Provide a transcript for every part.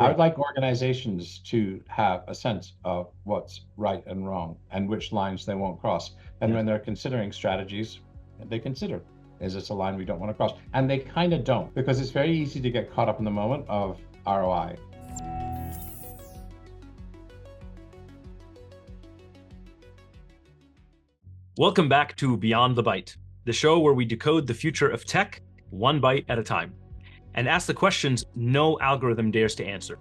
I would like organizations to have a sense of what's right and wrong and which lines they won't cross. And when they're considering strategies, they consider, is this a line we don't want to cross? And they kind of don't, because it's very easy to get caught up in the moment of ROI. Welcome back to Beyond the Byte, the show where we decode the future of tech one byte at a time and ask the questions no algorithm dares to answer.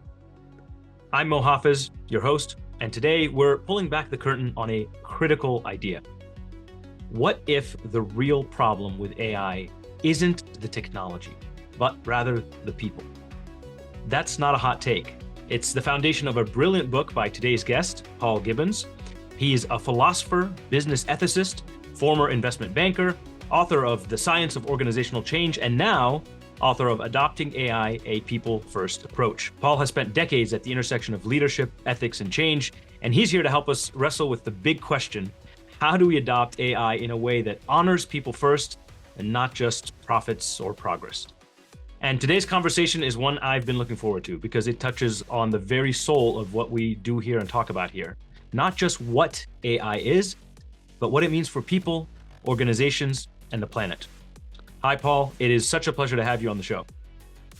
I'm Mo Hafiz, your host, and today we're pulling back the curtain on a critical idea. What if the real problem with AI isn't the technology, but rather the people? That's not a hot take. It's the foundation of a brilliant book by today's guest, Paul Gibbons. He's a philosopher, business ethicist, former investment banker, author of The Science of Organizational Change, and now author of Adopting AI, a People-First Approach. Paul has spent decades at the intersection of leadership, ethics, and change, and he's here to help us wrestle with the big question: how do we adopt AI in a way that honors people first and not just profits or progress? And today's conversation is one I've been looking forward to because it touches on the very soul of what we do here and talk about here. Not just what AI is, but what it means for people, organizations, and the planet. Hi, Paul. It is such a pleasure to have you on the show.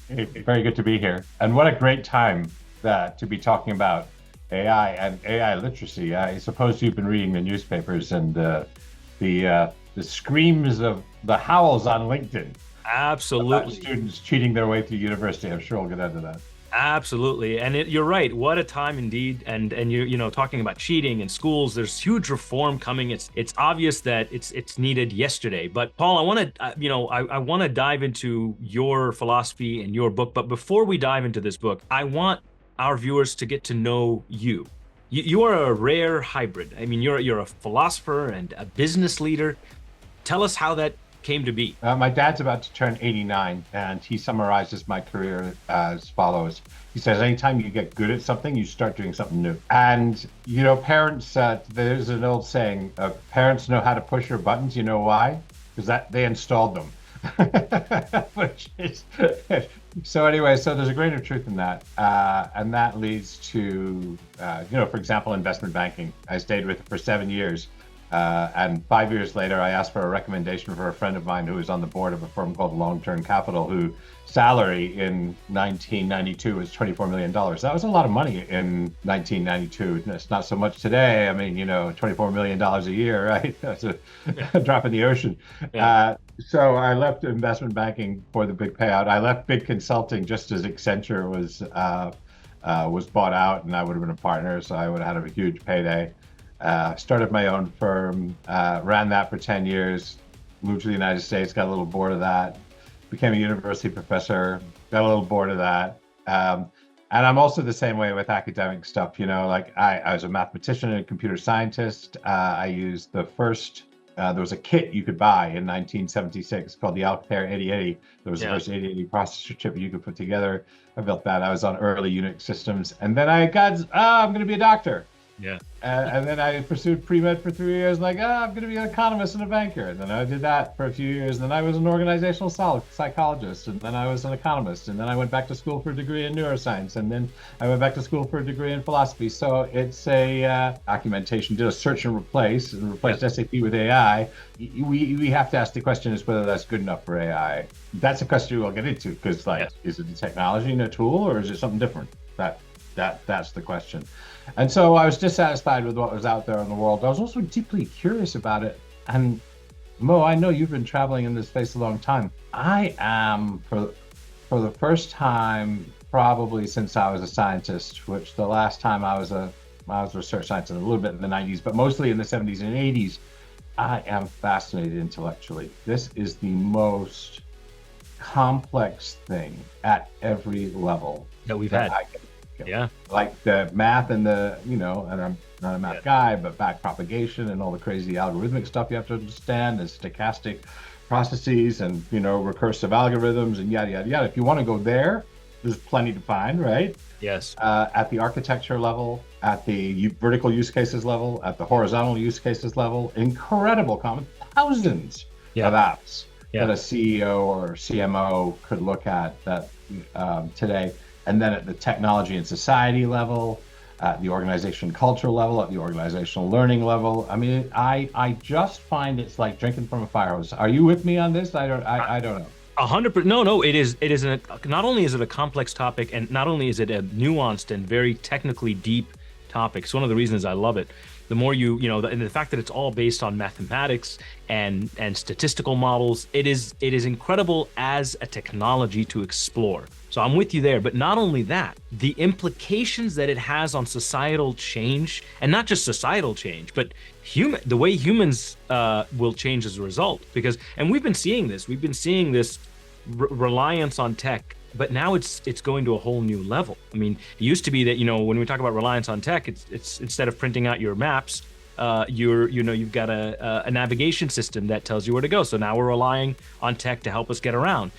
Hey, very good to be here. And what a great time to be talking about AI and AI literacy. I suppose you've been reading the newspapers and the screams of the howls on LinkedIn. Absolutely. Students cheating their way through university. I'm sure we'll get into that. Absolutely. And you're right. What a time indeed. And you know, talking about cheating in schools, there's huge reform coming. It's obvious that it's needed yesterday. But Paul, I want to, I want to dive into your philosophy and your book. But before we dive into this book, I want our viewers to get to know you. You are a rare hybrid. I mean, you're a philosopher and a business leader. Tell us how that came to be. My dad's about to turn 89, and he summarizes my career as follows. He says, anytime you get good at something, you start doing something new. And, you know, parents, there's an old saying, parents know how to push your buttons. You know why? Because they installed them. So anyway, so there's a grain of truth in that. And that leads to, for example, investment banking. I stayed with it for 7 years. And 5 years later, I asked for a recommendation for a friend of mine who was on the board of a firm called Long-Term Capital, whose salary in 1992 was $24 million. That was a lot of money in 1992. It's not so much today. I mean, $24 million a year, right? That's a drop in the ocean. Yeah. So I left investment banking for the big payout. I left big consulting just as Accenture was bought out, and I would have been a partner, so I would have had a huge payday. Started my own firm, ran that for 10 years, moved to the United States, got a little bored of that, became a university professor, got a little bored of that. And I'm also the same way with academic stuff, like I was a mathematician and a computer scientist. I used the first, there was a kit you could buy in 1976 called the Altair 8080. There was the first 8080 processor chip you could put together. I built that. I was on early Unix systems. And then I'm going to be a doctor. Yeah. And then I pursued pre-med for 3 years, I'm going to be an economist and a banker. And then I did that for a few years. And then I was an organizational psychologist. And then I was an economist. And then I went back to school for a degree in neuroscience. And then I went back to school for a degree in philosophy. So it's a documentation, did a search and replaced SAP with AI. We have to ask the question is whether that's good enough for AI. That's a question we'll get into because is it a technology and a tool or is it something different? That's the question. And so I was dissatisfied with what was out there in the world. I was also deeply curious about it. And Mo, I know you've been traveling in this space a long time. I am, for the first time, probably since I was a scientist, which the last time I was a research scientist a little bit in the 90s, but mostly in the 70s and 80s, I am fascinated intellectually. This is the most complex thing at every level that we've had. Yeah. Like the math and and I'm not a math guy, but back propagation and all the crazy algorithmic stuff you have to understand, and stochastic processes and, recursive algorithms and yada, yada, yada. If you want to go there, there's plenty to find, right? Yes. At the architecture level, at the vertical use cases level, at the horizontal use cases level, incredible common thousands of apps that a CEO or CMO could look at that today. and then at the technology and society level, at the organization cultural level, at the organizational learning level. I mean, I just find it's like drinking from a fire hose. Are you with me on this? I don't know. 100%. No, it is not only is it a complex topic, and not only is it a nuanced and very technically deep topic. It's one of the reasons I love it. The more and the fact that it's all based on mathematics and statistical models, it is incredible as a technology to explore. So I'm with you there. But not only that, the implications that it has on societal change, and not just societal change, but the way humans will change as a result. And we've been seeing this reliance on tech, but now it's going to a whole new level. I mean, it used to be that, when we talk about reliance on tech, it's instead of printing out your maps, you've got a navigation system that tells you where to go. So now we're relying on tech to help us get around.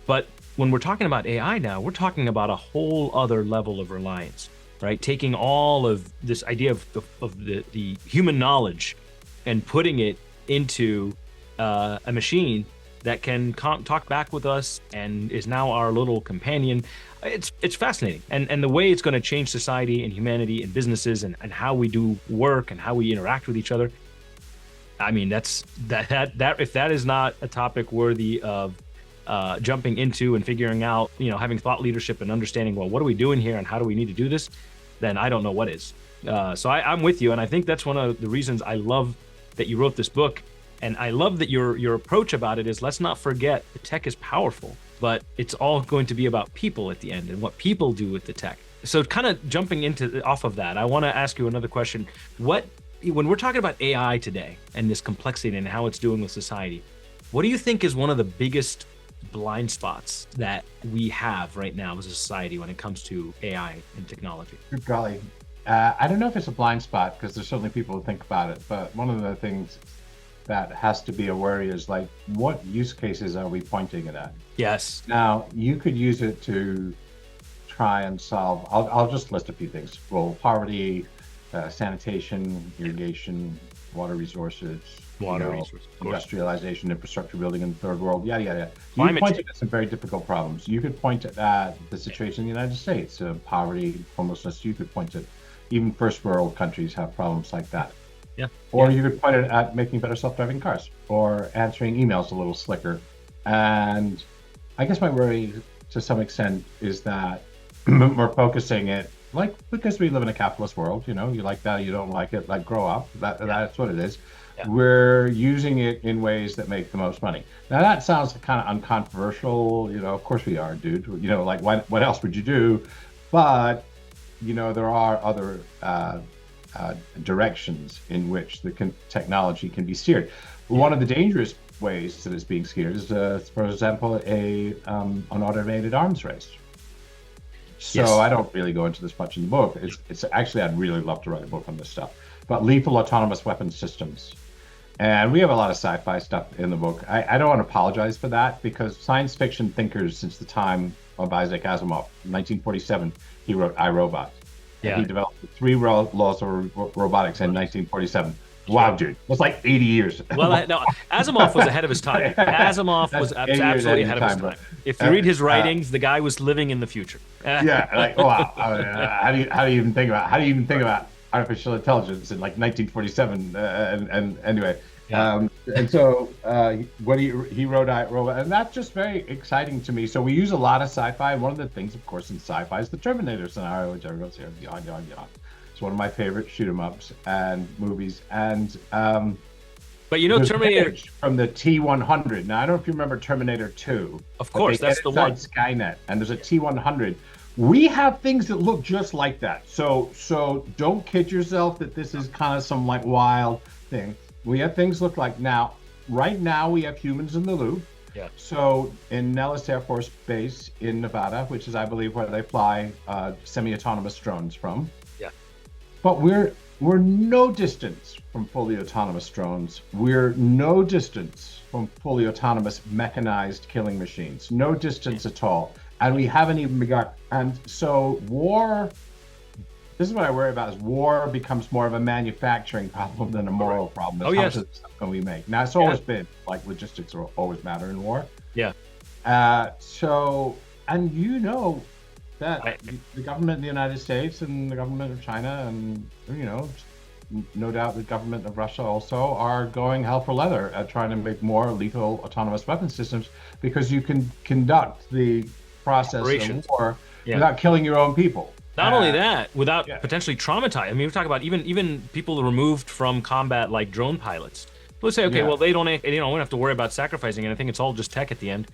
But when we're talking about AI now, we're talking about a whole other level of reliance, right? Taking all of this idea of the human knowledge and putting it into a machine that can talk back with us and is now our little companion. It's fascinating. And the way it's going to change society and humanity and businesses and how we do work and how we interact with each other. I mean, that if that is not a topic worthy of jumping into and figuring out, having thought leadership and understanding, well, what are we doing here and how do we need to do this? Then I don't know what is. So I'm with you. And I think that's one of the reasons I love that you wrote this book. And I love that your approach about it is, let's not forget the tech is powerful, but it's all going to be about people at the end and what people do with the tech. So kind of jumping off of that, I want to ask you another question. When we're talking about AI today and this complexity and how it's doing with society, what do you think is one of the biggest blind spots that we have right now as a society when it comes to AI and technology? Good golly. I don't know if it's a blind spot, because there's certainly people who think about it, but one of the things that has to be a worry is, like, what use cases are we pointing it at? Yes. Now, you could use it to try and solve, I'll just list a few things. Well, poverty, sanitation, irrigation, water resources, industrialization, infrastructure building in the third world, yada, yada, yada. You could point at some very difficult problems. You could point at the situation in the United States, poverty, homelessness. You could point at even first world countries have problems like that. Yeah. Or you could point it at making better self-driving cars or answering emails a little slicker. And I guess my worry to some extent is that we're focusing it, like, because we live in a capitalist world, you like that, you don't like it, like, grow up. That's what it is. Yeah. We're using it in ways that make the most money. Now that sounds kind of uncontroversial, of course we are, dude. Like, what else would you do? But there are other directions in which the technology can be steered. One of the dangerous ways that it's being steered is, for example, an automated arms race. So yes. I don't really go into this much in the book. It's actually, I'd really love to write a book on this stuff. But lethal autonomous weapons systems. And we have a lot of sci-fi stuff in the book. I don't want to apologize for that, because science fiction thinkers since the time of Isaac Asimov, in 1947, he wrote I, Robot. Yeah. He developed the 3 laws of robotics in 1947. Wow, dude. That's like 80 years. Well, no, Asimov was ahead of his time. Asimov was absolutely ahead of his time. If you read his writings, the guy was living in the future. Yeah, like, wow. How do you even think about artificial intelligence in, like, 1947? And anyway, yeah. And so he wrote I, Robot, and that's just very exciting to me. So we use a lot of sci-fi. One of the things, of course, in sci-fi is the Terminator scenario, which everyone's here. Yawn. It's one of my favorite shoot 'em ups and movies. And but Terminator from the T-100. Now I don't know if you remember Terminator 2. Of course, that's the one. Skynet, and there's a T-100. We have things that look just like that. So don't kid yourself that this is kind of some, like, wild thing. We have things look like now. Right now, we have humans in the loop. Yeah. So in Nellis Air Force Base in Nevada, which is, I believe, where they fly semi-autonomous drones from. Yeah. But we're no distance from fully autonomous drones. We're no distance from fully autonomous mechanized killing machines. No distance at all. And we haven't even begun. And so this is what I worry about, is war becomes more of a manufacturing problem than a moral problem. Oh, yes. How much stuff can we make? Now, it's always been, like, logistics always matter in war. Yeah. So, and that I, the government of the United States and the government of China and, no doubt the government of Russia also are going hell for leather at trying to make more lethal autonomous weapon systems because you can conduct the process of operations. war Yeah. without killing your own people. Not only that, without Yeah. potentially traumatizing. I mean, we talk about even people removed from combat, like drone pilots. Let's say, okay, Yeah. well, they don't, we don't have to worry about sacrificing anything. It's all just tech at the end.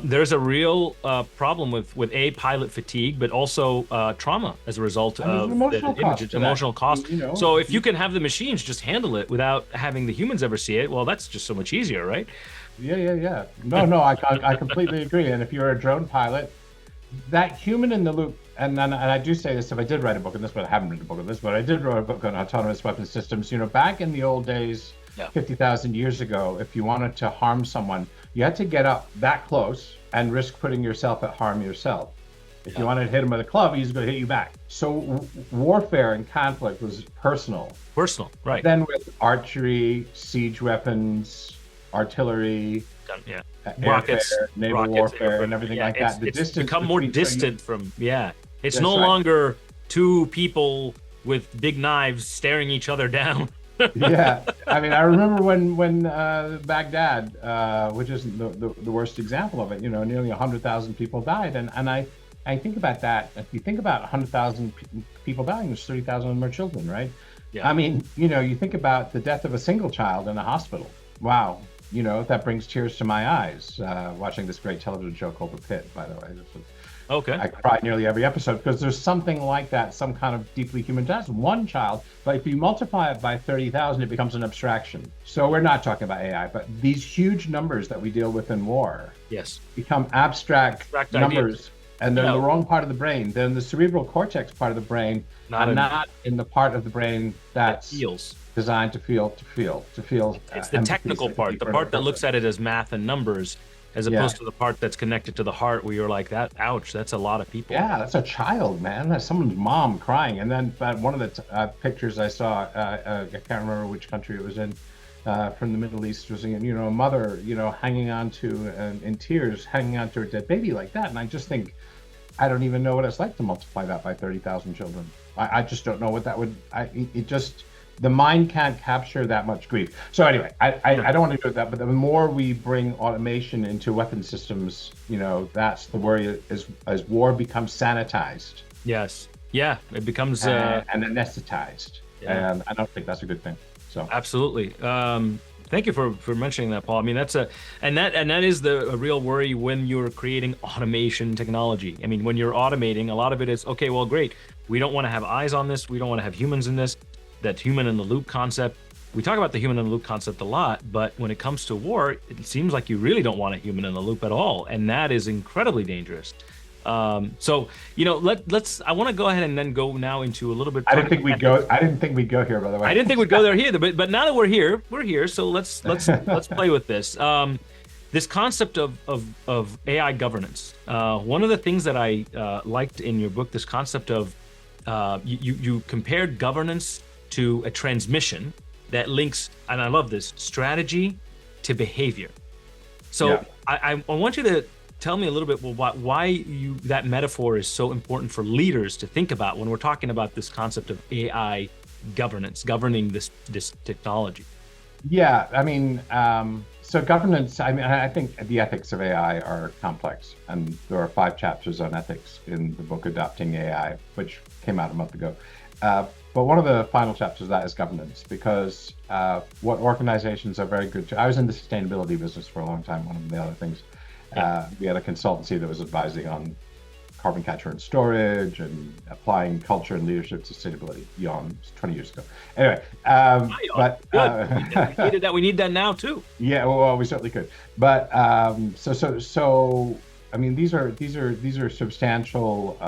There's a real problem with pilot fatigue, but also trauma as a result And there's an of emotional the cost image, to that. emotional cost. You know, So if you can have the machines just handle it without having the humans ever see it, well, that's just so much easier, right? Yeah. No, I completely agree. And if you're a drone pilot, that human in the loop, and I do say this, if I did write a book on this, but I haven't written a book on this, but I did write a book on autonomous weapon systems. Back in the old days, Yeah. 50,000 years ago, if you wanted to harm someone, you had to get up that close and risk putting yourself at harm yourself. If you wanted to hit him with a club, he's going to hit you back. So warfare and conflict was personal. Personal, right? Then with archery, siege weapons, artillery, Yeah. airfare, Rockets, naval warfare, and everything like that. The it's distance become more between- distant from. Yeah, it's That's no right. longer two people with big knives staring each other down. Yeah, I mean, I remember when Baghdad, which isn't the worst example of it, nearly 100,000 people died, and I think about that. If you think about 100,000 people dying, there's 30,000 of them are children, right? Yeah. I mean, you think about the death of a single child in a hospital. Wow, that brings tears to my eyes. Watching this great television show called The Pit, by the way. Okay. I cry nearly every episode because there's something like that, some kind of deeply human death. One child, but if you multiply it by 30,000, it becomes an abstraction. So we're not talking about AI, but these huge numbers that we deal with in war Yes. become abstract numbers. Ideas. And they're in the Yeah. wrong part of the brain. They're in the cerebral cortex part of the brain, Not not in the part of the brain that's feels. designed to feel. It's the technical part, the part that looks at it as math and numbers, as opposed to the part that's connected to the heart, where you're like, that, ouch, that's a lot of people. Yeah, that's a child, man. That's someone's mom crying. And then one of the pictures I saw, I can't remember which country it was in, from the Middle East, was a mother, hanging on to, in tears, hanging on to her dead baby like that. And I just think, I don't even know what it's like to multiply that by 30,000 children. I just don't know what that would. The mind can't capture that much grief. So anyway, I don't want to do that, but the more we bring automation into weapon systems, that's the worry as war becomes sanitized. Yes. Yeah. It becomes and anesthetized. Yeah. And I don't think that's a good thing. So absolutely. Thank you for mentioning that, Paul. I mean, that is a real worry when you're creating automation technology. I mean, when you're automating, a lot of it is, okay, well, great. We don't want to have eyes on this. We don't want to have humans in this. That human in the loop concept. We talk about the human in the loop concept a lot, but when it comes to war, it seems like you really don't want a human in the loop at all, and that is incredibly dangerous. So let's. I want to go ahead and then go now into a little bit. I didn't think we'd go here, by the way. I didn't think we'd go there either, but now that we're here. So let's play with this. This concept of AI governance. One of the things that I liked in your book, this concept of you compared governance to a transmission that links, and I love this, strategy to behavior. So I want you to tell me a little bit why that metaphor is so important for leaders to think about when we're talking about this concept of AI governance, governing this technology. Yeah, I mean, so governance, I think the ethics of AI are complex, and there are 5 chapters on ethics in the book Adopting AI, which came out a month ago. But one of the final chapters of that is governance, because what organizations are very good to, I was in the sustainability business for a long time, one of the other things. We had a consultancy that was advising on carbon capture and storage and applying culture and leadership to sustainability. 20 years ago. Anyway, but good. We need that now too. Yeah, well, we certainly could. But so I mean, these are substantial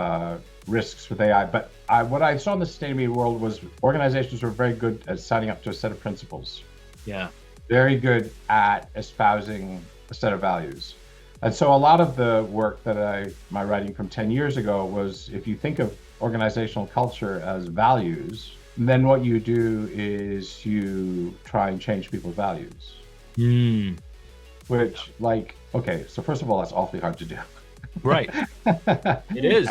risks with AI. But what I saw in the sustainability world was organizations were very good at signing up to a set of principles. Yeah. Very good at espousing a set of values. And so a lot of the work that my writing from 10 years ago was, if you think of organizational culture as values, then what you do is you try and change people's values. Which, okay, so first of all, that's awfully hard to do. Right. It is.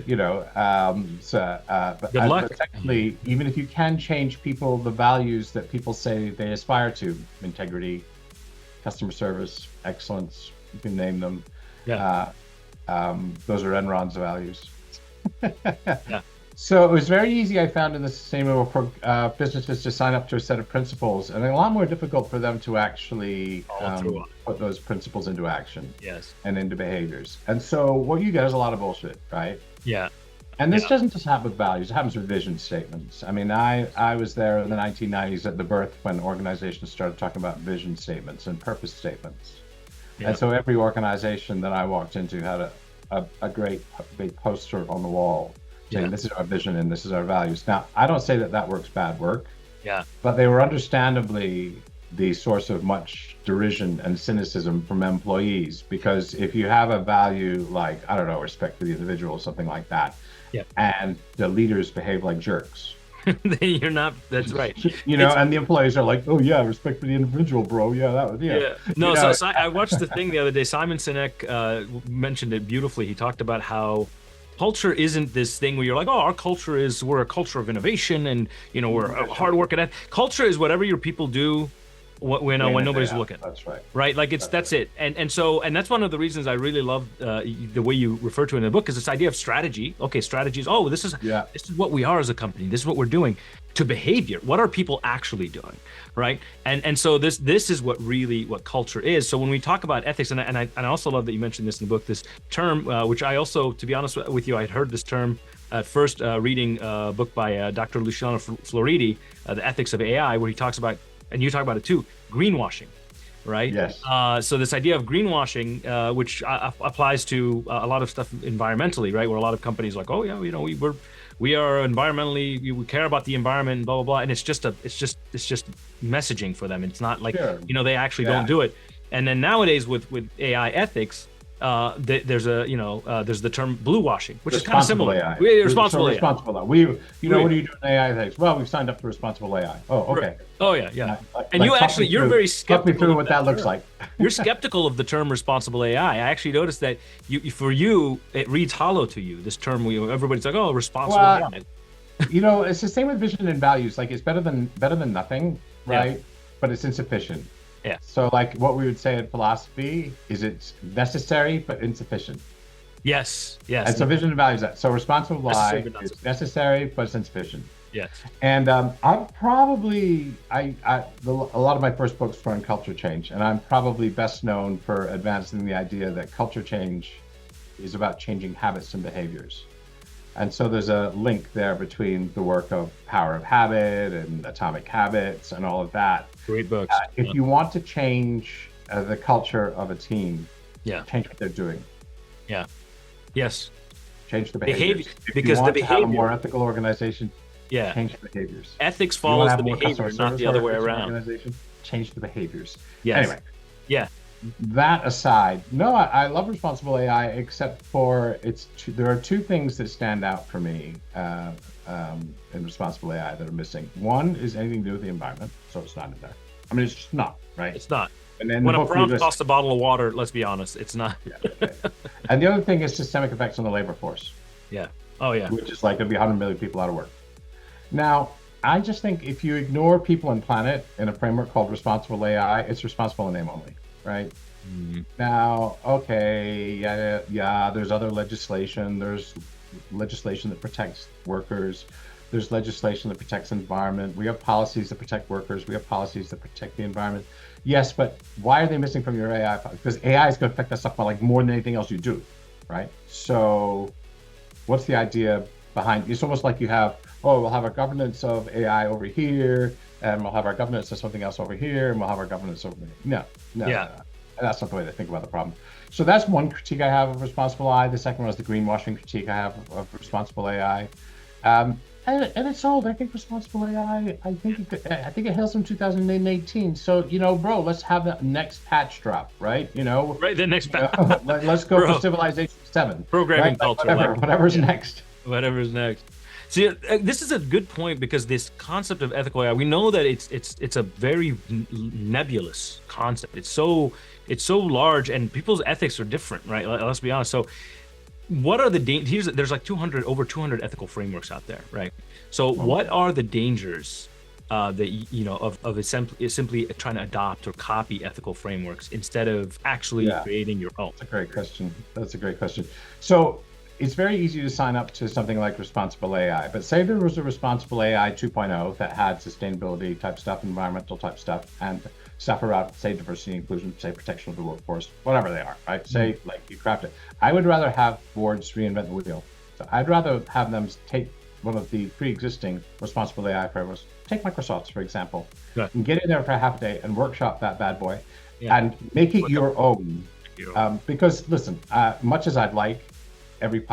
Good luck. But secondly, even if you can change people, the values that people say they aspire to, integrity, customer service, excellence, you can name them. Yeah. Those are Enron's values. Yeah. So it was very easy, I found, in the sustainable businesses to sign up to a set of principles, and a lot more difficult for them to actually put those principles into action. Yes. And into behaviors. And so what you get is a lot of bullshit, right? Yeah. And this doesn't just happen with values, it happens with vision statements. I mean, I was there in the 1990s at the birth when organizations started talking about vision statements and purpose statements. Yeah. And so every organization that I walked into had a great big poster on the wall saying, this is our vision and this is our values. Now, I don't say that work's bad work. Yeah. But they were understandably the source of much derision and cynicism from employees, because if you have a value like, I don't know, respect for the individual, something like that, and the leaders behave like jerks, then you're not, that's right. And the employees are like, oh yeah, respect for the individual, bro. Yeah, that was, yeah. No, so I watched the thing the other day. Simon Sinek mentioned it beautifully. He talked about how culture isn't this thing where you're like, oh, our culture is, we're a culture of innovation and, we're hard work at it. Culture is whatever your people do when nobody's looking. That's right. Right? Like that's it. And that's one of the reasons I really love the way you refer to it in the book, is this idea of strategy. Okay, strategies. Oh, this is what we are as a company. This is what we're doing. To behavior. What are people actually doing? Right? And so this is what culture is. So when we talk about ethics, and I also love that you mentioned this in the book, this term, which I also, to be honest with you, I'd heard this term at first reading a book by Dr. Luciano Floridi, The Ethics of AI, where he talks about, and you talk about it too, greenwashing, right? Yes. So this idea of greenwashing, which applies to a lot of stuff environmentally, right? Where a lot of companies are like, oh yeah, we are environmentally, we care about the environment, and blah blah blah, and it's just messaging for them. It's not like they actually don't do it. And then nowadays with AI ethics, there's the term bluewashing, which is kind of similar. AI. Responsible AI. Responsible AI. What are you doing AI things? Well, we've signed up for responsible AI. Oh, okay. Right. Oh yeah. And you're very skeptical. Talk me through what that looks like. You're skeptical of the term responsible AI. I actually noticed that for you, it reads hollow to you. This term, everybody's like, oh, responsible AI. It's the same with vision and values. Like, it's better than nothing, right? Yeah. But it's insufficient. Yeah. So like what we would say in philosophy is it's necessary but insufficient. Yes. And so vision and values that. So responsible AI is necessary but it's insufficient. Yes. And I'm probably a lot of my first books were on culture change, and I'm probably best known for advancing the idea that culture change is about changing habits and behaviors. And so there's a link there between the work of Power of Habit and Atomic Habits and all of that. Great books. If you want to change the culture of a team, change what they're doing. Yeah. Yes. Change the behaviors. Because the behavior. To have a more ethical organization, change the behaviors. Ethics follows the behavior, not the other way around. Change the behaviors. Yes. Anyway. Yeah. That aside, no, I love responsible AI, except for there are two things that stand out for me in responsible AI that are missing. One is anything to do with the environment, so it's not in there. I mean, it's just not, right? It's not. And then when a prompt costs a bottle of water, let's be honest, it's not. And the other thing is systemic effects on the labor force. Yeah. Oh yeah. Which is like there'll be 100 million people out of work. Now, I just think if you ignore people and planet in a framework called responsible AI, it's responsible in name only. Right? Mm-hmm. Now, okay, there's other legislation. There's legislation that protects workers. There's legislation that protects environment. We have policies that protect workers. We have policies that protect the environment. Yes, but why are they missing from your AI? Because AI is going to affect that stuff by like more than anything else you do, right? So what's the idea behind it's almost like you have, we'll have our governance of AI over here, and we'll have our governance of something else over here, and we'll have our governance over here. No. That's not the way to think about the problem. So that's one critique I have of responsible AI. The second one is the greenwashing critique I have of responsible AI. And it's old. I think responsible AI, I think it hails from 2018. So, bro, let's have the next patch drop, right? Right, the next patch. Let's go for Civilization 7. Programming right? culture. Whatever's next. Whatever's next. See, this is a good point because this concept of ethical AI, we know that it's a very nebulous concept. It's so large, and people's ethics are different, right? Let's be honest. So, what are the dangers? There's like over 200 ethical frameworks out there, right? So, what are the dangers that of simply trying to adopt or copy ethical frameworks instead of actually creating your own? That's a great question. That's a great question. So it's very easy to sign up to something like responsible AI, but say there was a responsible AI 2.0 that had sustainability type stuff, environmental type stuff, and stuff around, say, diversity, inclusion, say, protection of the workforce, whatever they are, right? Say, like, you craft it. I would rather have boards reinvent the wheel. So I'd rather have them take one of the pre-existing responsible AI frameworks, take Microsoft's, for example, and get in there for a half a day and workshop that bad boy and make it your own. Because, listen, much as I'd like every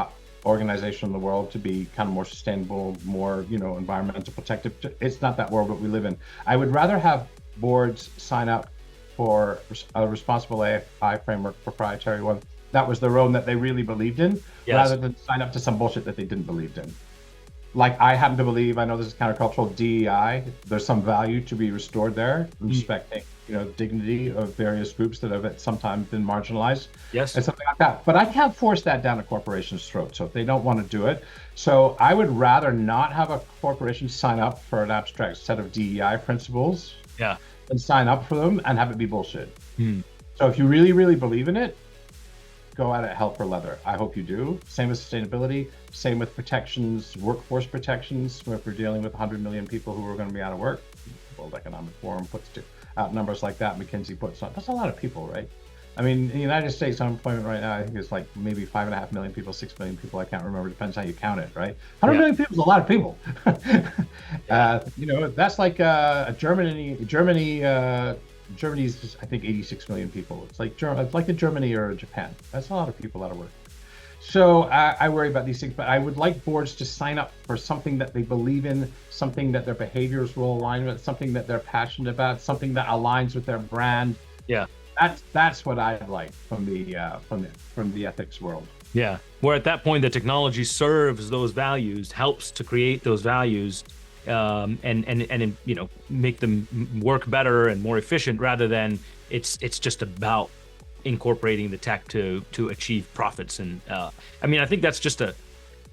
organization in the world to be kind of more sustainable, more, environmental protective, it's not that world that we live in. I would rather have boards sign up for a responsible AI framework, proprietary one, that was their own, that they really believed in, rather than sign up to some bullshit that they didn't believe in. Like, I happen to believe, I know this is countercultural, DEI, there's some value to be restored there, respecting, dignity of various groups that have at some time been marginalized, and something like that. But I can't force that down a corporation's throat. So if they don't want to do it, so I would rather not have a corporation sign up for an abstract set of DEI principles, than sign up for them and have it be bullshit. So if you really, really believe in it, go at it hell for leather. I hope you do. Same with sustainability, same with protections, workforce protections. If we're dealing with 100 million people who are going to be out of work, World Economic Forum puts out numbers like that. McKinsey puts on. That's a lot of people, right? I mean, in the United States, unemployment right now, I think it's like maybe 5.5 million people, 6 million people. I can't remember. Depends how you count it, right? 100 million people is a lot of people. That's like Germany's, I think, 86 million people. It's like a Germany or a Japan. That's a lot of people out of work. So I worry about these things, but I would like boards to sign up for something that they believe in, something that their behaviors will align with, something that they're passionate about, something that aligns with their brand. That's what I'd like from the ethics world. Yeah, where at that point the technology serves those values, helps to create those values, and make them work better and more efficient, rather than it's just about incorporating the tech to achieve profits. And I think that's just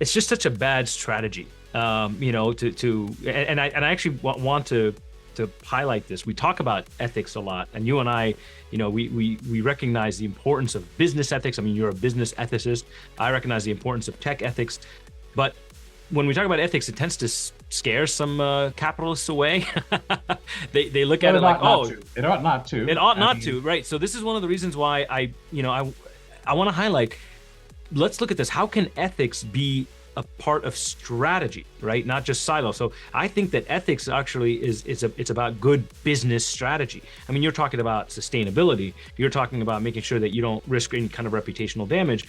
such a bad strategy. I actually want to highlight this. We talk about ethics a lot, and you and I, we recognize the importance of business ethics. I mean, you're a business ethicist. I recognize the importance of tech ethics, but when we talk about ethics, it tends to scare some capitalists away. They look at it like, it ought not to. It ought not to, right? So this is one of the reasons why I want to highlight. Let's look at this. How can ethics be a part of strategy, right? Not just silo. So I think that ethics actually it's about good business strategy. I mean, you're talking about sustainability. You're talking about making sure that you don't risk any kind of reputational damage.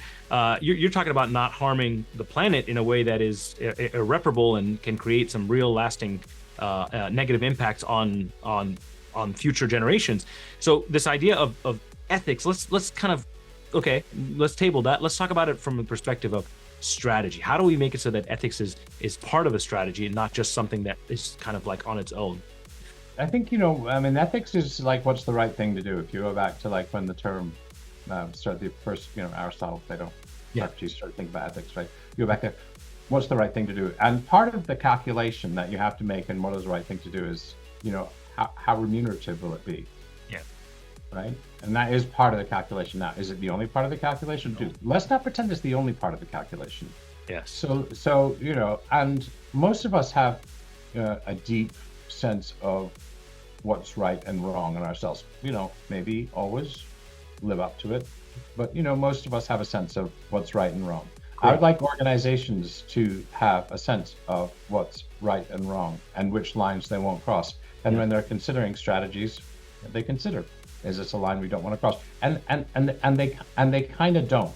You're talking about not harming the planet in a way that is irreparable and can create some real lasting negative impacts on future generations. So this idea of ethics, let's kind of, let's table that. Let's talk about it from the perspective of strategy. How do we make it so that ethics is part of a strategy and not just something that is kind of like on its own? I think, ethics is like, what's the right thing to do? If you go back to like when the term started, the first, Aristotle, Plato, Socrates started thinking about ethics, right? You go back there, what's the right thing to do? And part of the calculation that you have to make and what is the right thing to do is, how remunerative will it be? Right? And that is part of the calculation. Now, is it the only part of the calculation? Dude, let's not pretend it's the only part of the calculation. Yes. So and most of us have a deep sense of what's right and wrong in ourselves. Maybe always live up to it, but most of us have a sense of what's right and wrong. Cool. I would like organizations to have a sense of what's right and wrong and which lines they won't cross. And when they're considering strategies, they consider, is this a line we don't want to cross? And they kind of don't,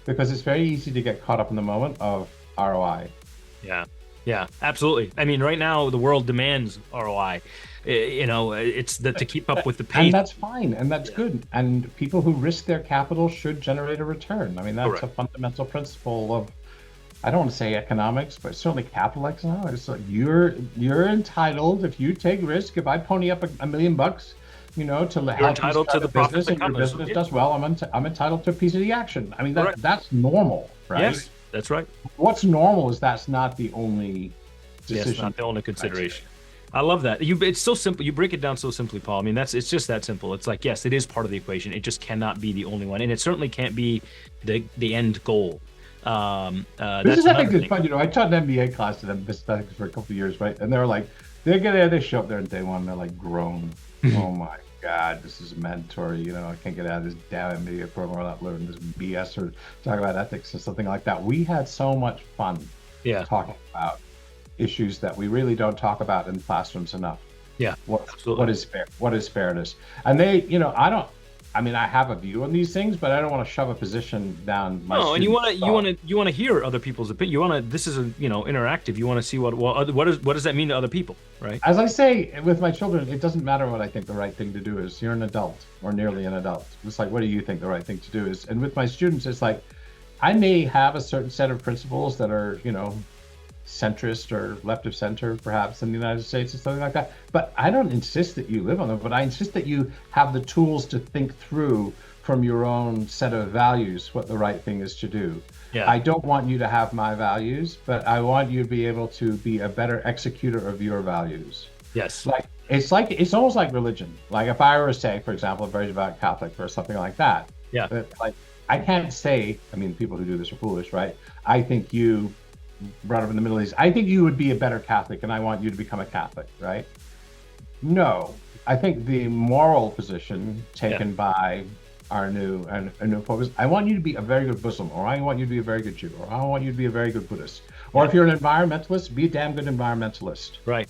because it's very easy to get caught up in the moment of ROI. Yeah, absolutely. I mean, right now the world demands ROI. It's to keep up with the pace. And that's fine, and that's good. And people who risk their capital should generate a return. I mean, that's a fundamental principle I don't want to say economics, but certainly capital economics. It's like you're entitled, if you take risk, if I pony up $1 million, to You're help you entitled to start the a profits business, that and your come. business does well, I'm entitled to a piece of the action. I mean, Correct. that's normal, right? Yes, that's right. What's normal is that's not the only decision. Yes, not the only consideration. I love that. It's so simple. You break it down so simply, Paul. I mean, it's just that simple. It's like, yes, it is part of the equation. It just cannot be the only one, and it certainly can't be the end goal. This is, I think, it's fun. I taught an MBA class to them for a couple of years, right? And they were like, they show up there and day one, and they're like grown. Oh my God, this is mandatory. I can't get out of this damn MBA program without learning this BS or talk about ethics or something like that. We had so much fun talking about issues that we really don't talk about in classrooms enough. Yeah, what is fair? What is fairness? And they, I have a view on these things, but I don't want to shove a position down my. No, and you want to hear other people's opinion. This is interactive. You want to see what does that mean to other people, right? As I say with my children, it doesn't matter what I think the right thing to do is. You're an adult or nearly an adult. It's like, what do you think the right thing to do is? And with my students, it's like, I may have a certain set of principles that are, centrist or left of center, perhaps in the United States or something like that. But I don't insist that you live on them, but I insist that you have the tools to think through from your own set of values what the right thing is to do. Yeah. I don't want you to have my values, but I want you to be able to be a better executor of your values. Yes. It's almost like religion. Like if I were to say, for example, a very devout Catholic or something like that. Yeah. Like I can't say, people who do this are foolish, right? I think you brought up in the Middle East, I think you would be a better Catholic and I want you to become a Catholic, right? No, I think the moral position taken by our new focus, I want you to be a very good Muslim, or I want you to be a very good Jew, or I want you to be a very good Buddhist. Or if you're an environmentalist, be a damn good environmentalist. Right.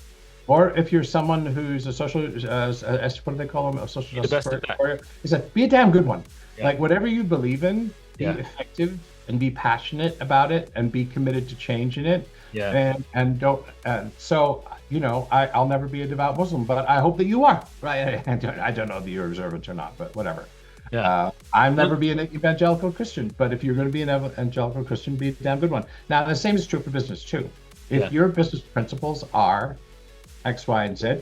Or if you're someone who's a social, what do they call them? A social justice warrior. He said, be a damn good one. Yeah. Like whatever you believe in, be effective and be passionate about it and be committed to changing it. Yeah. And don't. I'll never be a devout Muslim, but I hope that you are. Right. I don't know if you're observant or not, but whatever. Yeah. I'll never be an evangelical Christian, but if you're going to be an evangelical Christian, be a damn good one. Now, the same is true for business too. If your business principles are X, Y, and Z,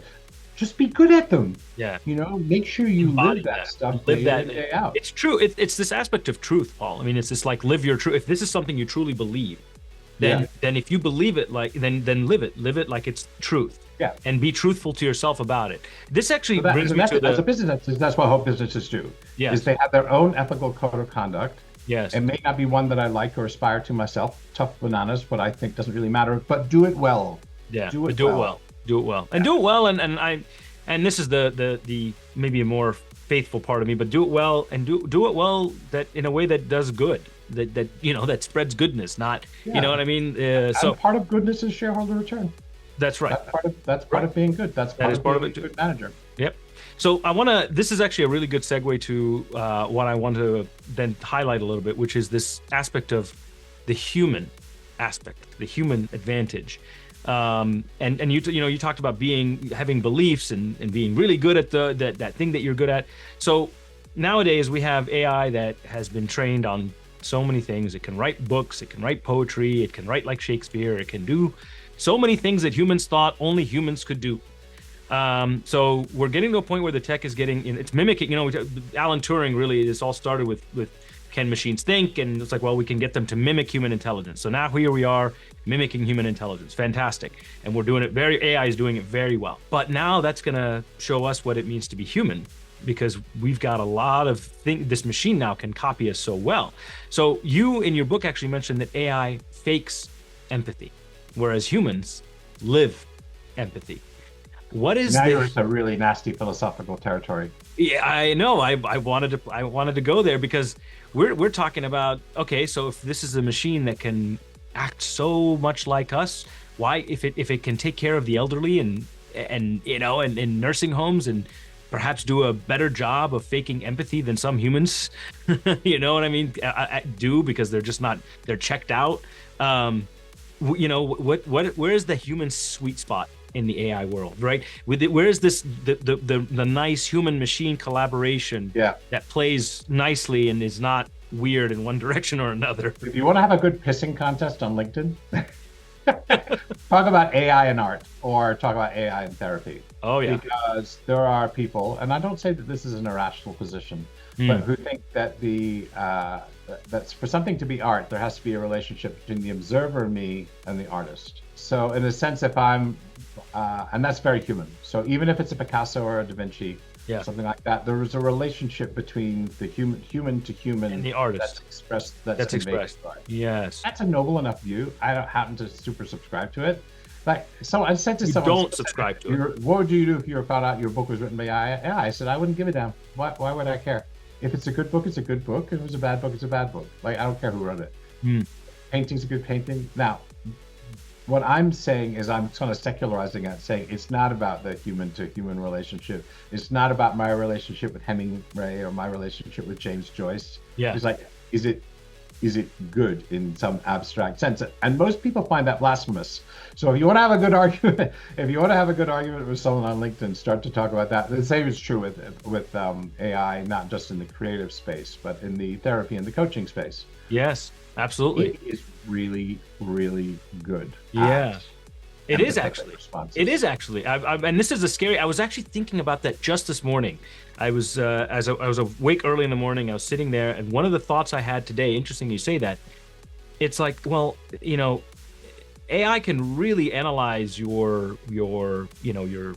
just be good at them. Yeah. Make sure you live that stuff day in and day out. It's true. It's this aspect of truth, Paul. I mean, it's this like live your truth. If this is something you truly believe, then if you believe it, then live it. Live it like it's truth. Yeah. And be truthful to yourself about it. This actually brings me to as a business, that's what I hope businesses do. Yes. Is they have their own ethical code of conduct. Yes. It may not be one that I like or aspire to myself. Tough bananas, but I think doesn't really matter. But do it well. Yeah. Do it well. Do it well. And do it well. And this is the maybe a more faithful part of me, but do it well and do it well that in a way that does good. That spreads goodness, not you know what I mean. So part of goodness is shareholder return. That's right. That's part of being good. That's part of being a good manager. Yep. So this is actually a really good segue to what I want to then highlight a little bit, which is this aspect of the human aspect, the human advantage. And you talked about having beliefs and being really good at that thing that you're good at. So nowadays we have AI that has been trained on so many things. It can write books, it can write poetry, it can write like Shakespeare, it can do so many things that humans thought only humans could do. So we're getting to a point where the tech is it's mimicking, Alan Turing really, this all started with can machines think? And it's like, well, we can get them to mimic human intelligence. So now here we are mimicking human intelligence. Fantastic. And we're doing it AI is doing it very well. But now that's going to show us what it means to be human, because we've got a lot of things. This machine now can copy us so well. So you in your book actually mentioned that AI fakes empathy, whereas humans live empathy. What is now you're into really nasty philosophical territory. Yeah, I know. I wanted to go there because we're talking about, okay, so if this is a machine that can act so much like us, why if it can take care of the elderly and in nursing homes and perhaps do a better job of faking empathy than some humans, you know what I mean, do, because they're checked out. Where is the human sweet spot in the AI world, right? Where is this the nice human machine collaboration that plays nicely and is not weird in one direction or another. If you want to have a good pissing contest on LinkedIn, talk about AI and art, or talk about AI and therapy. Oh yeah. Because there are people, and I don't say that this is an irrational position, but who think that that's for something to be art, there has to be a relationship between the observer, me, and the artist. So in a sense, if I'm, and that's very human. So even if it's a Picasso or a Da Vinci, something like that, there is a relationship between the human to human, and the artist that's expressed. Yes. That's a noble enough view. I don't happen to super subscribe to it. Like, so I said to someone, don't subscribe to it. What would you do if you found out your book was written by AI? I said, I wouldn't give a damn. Why would I care? If it's a good book, it's a good book. If it's a bad book, it's a bad book. Like, I don't care who wrote it. Painting's a good painting. Now, what I'm saying is I'm kind of secularizing it, saying it's not about the human to human relationship. It's not about my relationship with Hemingway or my relationship with James Joyce. Yeah. It's like, is it good in some abstract sense? And most people find that blasphemous. So if you want to have a good argument, with someone on LinkedIn, start to talk about that. The same is true with AI, not just in the creative space, but in the therapy and the coaching space. Yes, absolutely. It is really, really good. Yeah. It is actually. It is actually. And this is a scary. I was actually thinking about that just this morning. I was I was awake early in the morning. I was sitting there, and one of the thoughts I had today. Interesting you say that. It's like, well, AI can really analyze your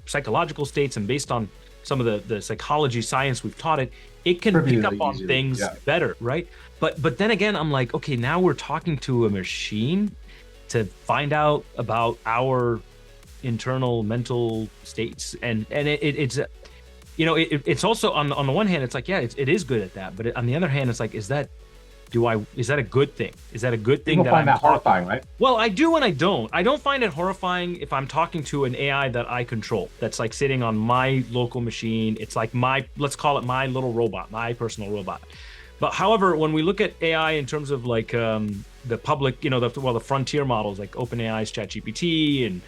psychological states, and based on some of the psychology science we've taught it, it can pick up on things better, right? But then again, I'm like, okay, now we're talking to a machine to find out about our internal mental states, and it's it's also on the one hand, it's like, yeah, it is good at that, but on the other hand, it's like, is that a good thing? Is that a good thing? People find that horrifying, right? Well, I do and I don't. I don't find it horrifying if I'm talking to an AI that I control, that's like sitting on my local machine. It's like let's call it my little robot, my personal robot. But however, when we look at AI in terms of like the public, the frontier models like OpenAI's ChatGPT and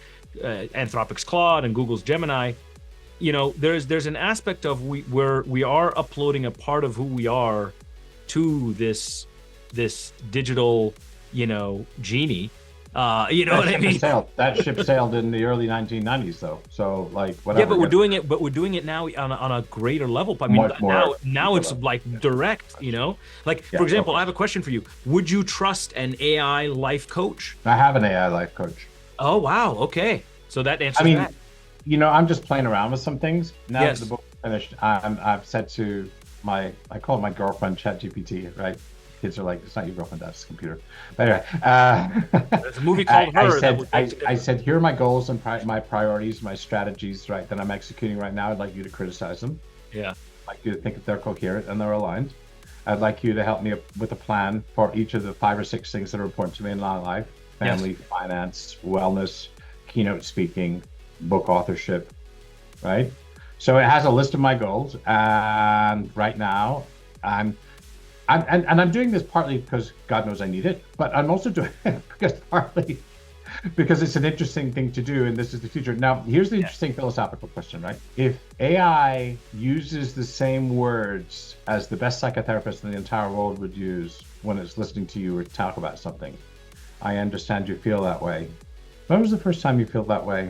Anthropic's Claude and Google's Gemini, there's an aspect of we are uploading a part of who we are to this digital, genie. You know what I mean? That ship sailed in the early 1990s, though. So, like, whatever. Yeah, but we're doing it now on a greater level. I mean, now it's like direct. Like, for example, I have a question for you. Would you trust an AI life coach? I have an AI life coach. Oh wow, okay. So that answers that. I'm just playing around with some things. Now that the book is finished, I've said to I call it my girlfriend ChatGPT, right? Kids are like, it's not your girlfriend, that's a computer. But anyway, there's a movie called Her. I said, here are my goals and my priorities, my strategies, right, that I'm executing right now. I'd like you to criticize them. Yeah. I'd like you to think that they're coherent and they're aligned. I'd like you to help me with a plan for each of the 5 or 6 things that are important to me in my life: family, finance, wellness, keynote speaking, book authorship, right? So it has a list of my goals, and right now I'm doing this partly because God knows I need it, but I'm also doing it because it's an interesting thing to do, and this is the future. Now, here's the interesting philosophical question, right? If AI uses the same words as the best psychotherapist in the entire world would use when it's listening to you or talk about something, I understand you feel that way. When was the first time you feel that way?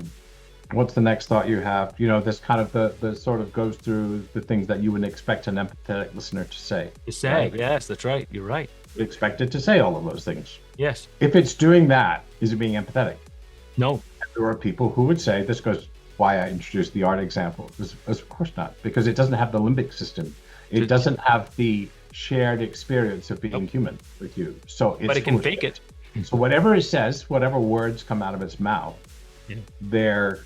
What's the next thought you have? This kind of the sort of goes through the things that you would expect an empathetic listener to say. Right? Yes, that's right. You're right. You'd expect it to say all of those things. Yes. If it's doing that, is it being empathetic? No. And there are people who would say, this goes why I introduced the art example. Of course not, because it doesn't have the limbic system. It doesn't have the shared experience of being human with you. But it can fake it. So whatever it says, whatever words come out of its mouth, they're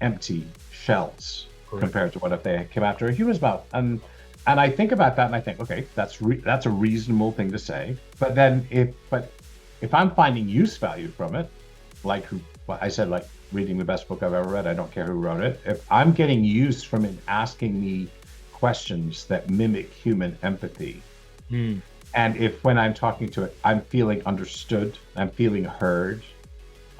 empty shells compared to what if they came after a human's mouth. And I think about that and I think, okay, that's a reasonable thing to say. But then if I'm finding use value from it, like I said, like reading the best book I've ever read, I don't care who wrote it. If I'm getting use from it asking me questions that mimic human empathy, and if when I'm talking to it, I'm feeling understood, I'm feeling heard,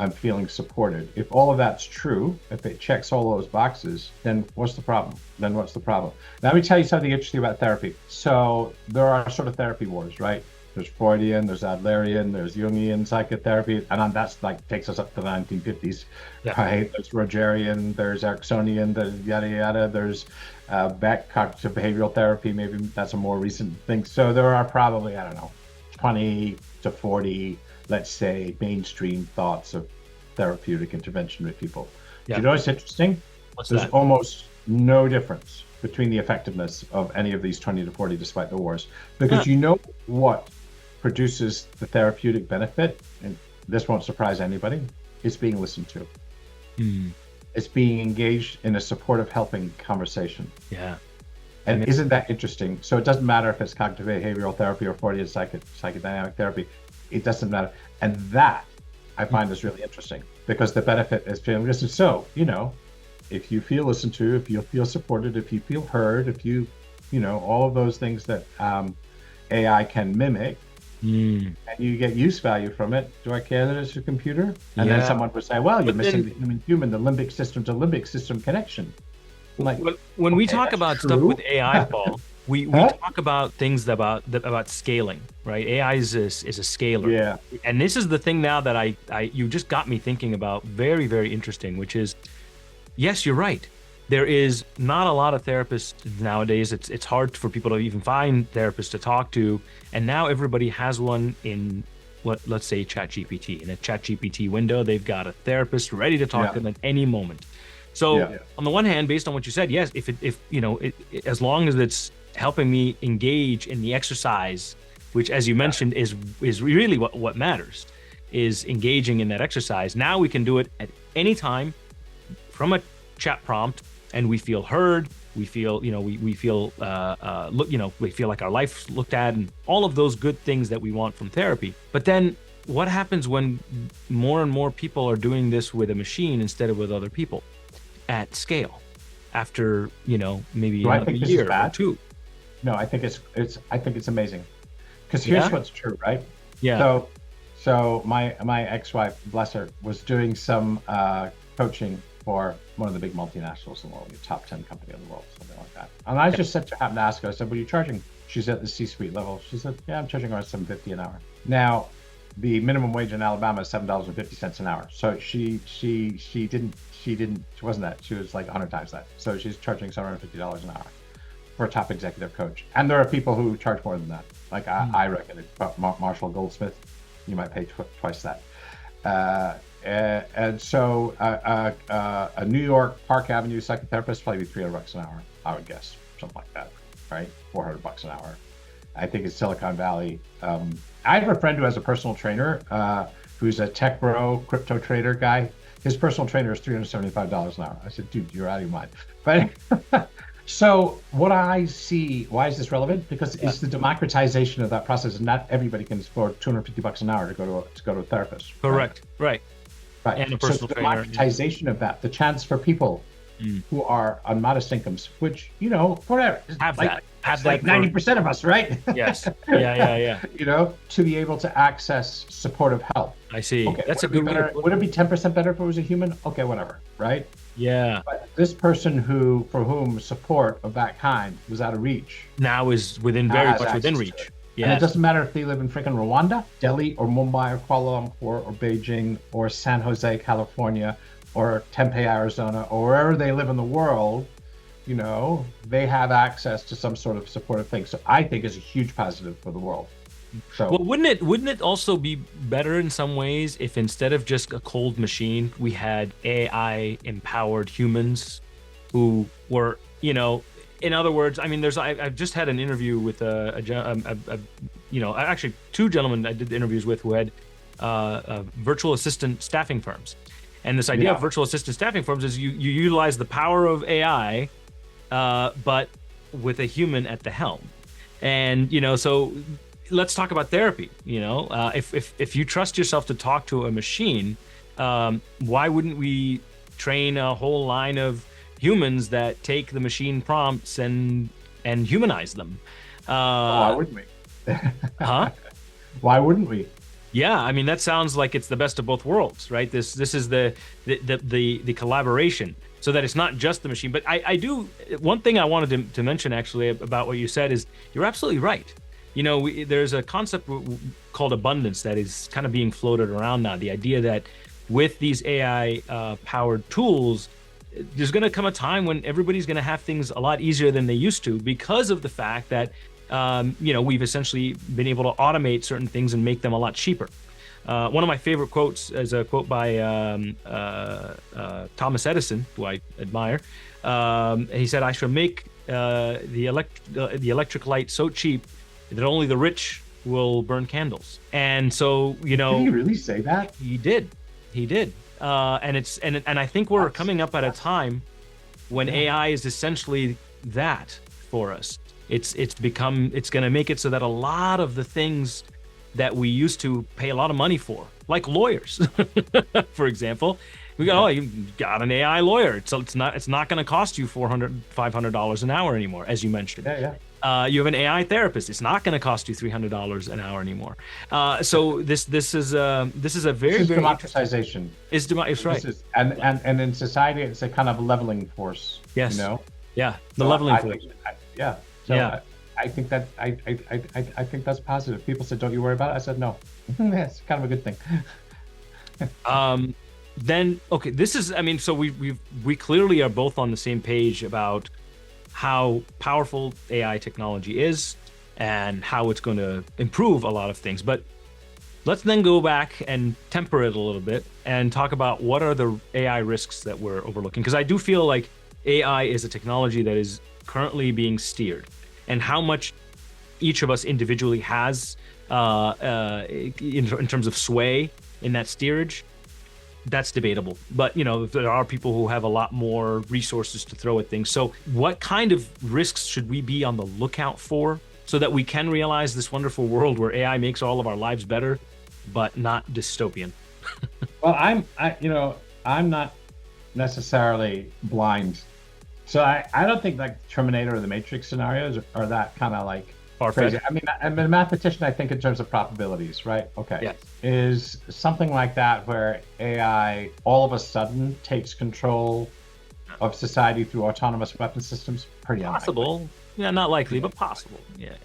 I'm feeling supported. If all of that's true, if it checks all those boxes, then what's the problem? Let me tell you something interesting about therapy. So there are sort of therapy wars, right? There's Freudian, there's Adlerian, there's Jungian psychotherapy, and that's like takes us up to the 1950s, right? There's Rogerian, there's Ericksonian, there's yada yada. There's Beck cognitive behavioral therapy. Maybe that's a more recent thing. So there are probably, I don't know, 20 to 40, let's say, mainstream thoughts of therapeutic intervention with people. Do you know what's interesting? There's almost no difference between the effectiveness of any of these 20 to 40 despite the wars, because you know what produces the therapeutic benefit, and this won't surprise anybody, it's being listened to. It's being engaged in a supportive, helping conversation. And isn't that interesting? So it doesn't matter if it's cognitive behavioral therapy or Freudian psychodynamic therapy, it doesn't matter. And that I find is really interesting, because the benefit is being listened. So, you know, if you feel listened to, if you feel supported, if you feel heard, if you know, all of those things that AI can mimic, and you get use value from it, do I care that it's a computer? And then someone would say, well, you're missing the human, the limbic system to limbic system connection. Like, when we talk about stuff with AI, Paul, we talk about things about scaling, right? AI is a scaler. And this is the thing now that you just got me thinking about, very, very interesting, which is, yes, you're right. There is not a lot of therapists nowadays. It's hard for people to even find therapists to talk to. And now everybody has one in let's say ChatGPT. In a ChatGPT window, they've got a therapist ready to talk to them at any moment. So on the one hand, based on what you said, yes, if you know, as long as it's helping me engage in the exercise, which, as you mentioned, is really what matters, is engaging in that exercise. Now we can do it at any time from a chat prompt, and we feel heard. We feel, you know, we feel we feel like our life's looked at, and all of those good things that we want from therapy. But then what happens when more and more people are doing this with a machine instead of with other people at scale, after, you know, maybe another year or two? No, I think it's amazing, because here's what's true, right? So my ex-wife, bless her, was doing some coaching for one of the big multinationals in the world, the top 10 company in the world, something like that. And I just happened to ask her, I said, what are you charging? She's at the C-suite level. She said, yeah, I'm charging around $7.50 an hour. Now, the minimum wage in Alabama is $7.50 an hour. So she wasn't that. She was like 100 times that. So she's charging $750 an hour for a top executive coach. And there are people who charge more than that. Like I reckon Marshall Goldsmith, you might pay twice that. And so a New York Park Avenue psychotherapist probably $300 an hour, I would guess, something like that, right? $400 an hour. I think it's Silicon Valley. I have a friend who has a personal trainer, who's a tech bro, crypto trader guy. His personal trainer is $375 an hour. I said, dude, you're out of your mind. But so what I see, why is this relevant? Because it's the democratization of that process, and not everybody can afford $250 an hour to go to a therapist. Correct. Right. And a personal so the democratization of that, the chance for people who are on modest incomes, which, you know, whatever, have like 90% of us, right? Yes. Yeah. You know, to be able to access supportive help. I see. Okay, that's a good way. Would it be 10% better if it was a human? Okay, whatever, right? Yeah. But this person for whom support of that kind was out of reach, now is very much within reach. Yes. And it doesn't matter if they live in freaking Rwanda, Delhi, or Mumbai, or Kuala Lumpur, or Beijing, or San Jose, California, or Tempe, Arizona, or wherever they live in the world. You know, they have access to some sort of supportive thing. So I think it's a huge positive for the world. So, well, wouldn't it also be better in some ways if, instead of just a cold machine, we had AI empowered humans who were, you know, in other words, I mean, I've just had an interview with actually two gentlemen I did interviews with who had virtual assistant staffing firms. And this idea of virtual assistant staffing firms is you utilize the power of AI, but with a human at the helm. And, you know, so let's talk about therapy. You know, if you trust yourself to talk to a machine, why wouldn't we train a whole line of humans that take the machine prompts and humanize them? Why wouldn't we? Huh? Why wouldn't we? Yeah, I mean, that sounds like it's the best of both worlds, right? This is the collaboration, so that it's not just the machine. But I do, one thing I wanted to mention actually about what you said is you're absolutely right. there's a concept called abundance that is kind of being floated around now. The idea that with these AI powered tools, there's going to come a time when everybody's going to have things a lot easier than they used to, because of the fact that we've essentially been able to automate certain things and make them a lot cheaper. One of my favorite quotes is a quote by Thomas Edison, who I admire. He said, "I shall make the electric light so cheap that only the rich will burn candles." And so, Did he really say that? He did. And I think we're coming up at a time when AI is essentially that for us. It's going to make it so that a lot of the things that we used to pay a lot of money for, like lawyers, for example, you got an AI lawyer. So it's not going to cost you $400, $500 an hour anymore, as you mentioned. You have an AI therapist. It's not going to cost you $300 an hour anymore. So this is a very democratization. It's right. And in society, it's a kind of leveling force. Yes. The leveling force. I think that I think that's positive. People said, "Don't you worry about it." I said, "No." It's kind of a good thing. Then okay, this is. So we clearly are both on the same page about how powerful AI technology is and how it's going to improve a lot of things. But let's then go back and temper it a little bit and talk about what are the AI risks that we're overlooking. Because I do feel like AI is a technology that is currently being steered, and how much each of us individually has in terms of sway in that steerage, that's debatable. But there are people who have a lot more resources to throw at things. So what kind of risks should we be on the lookout for so that we can realize this wonderful world where AI makes all of our lives better, but not dystopian? Well, I'm not necessarily blind. So I don't think like Terminator or the Matrix scenarios are that kind of like crazy. I'm a mathematician, I think, in terms of probabilities, right? Okay. Yes. Is something like that where AI all of a sudden takes control of society through autonomous weapon systems? Pretty possible. Unlikely. Yeah, not likely, but possible. Yeah.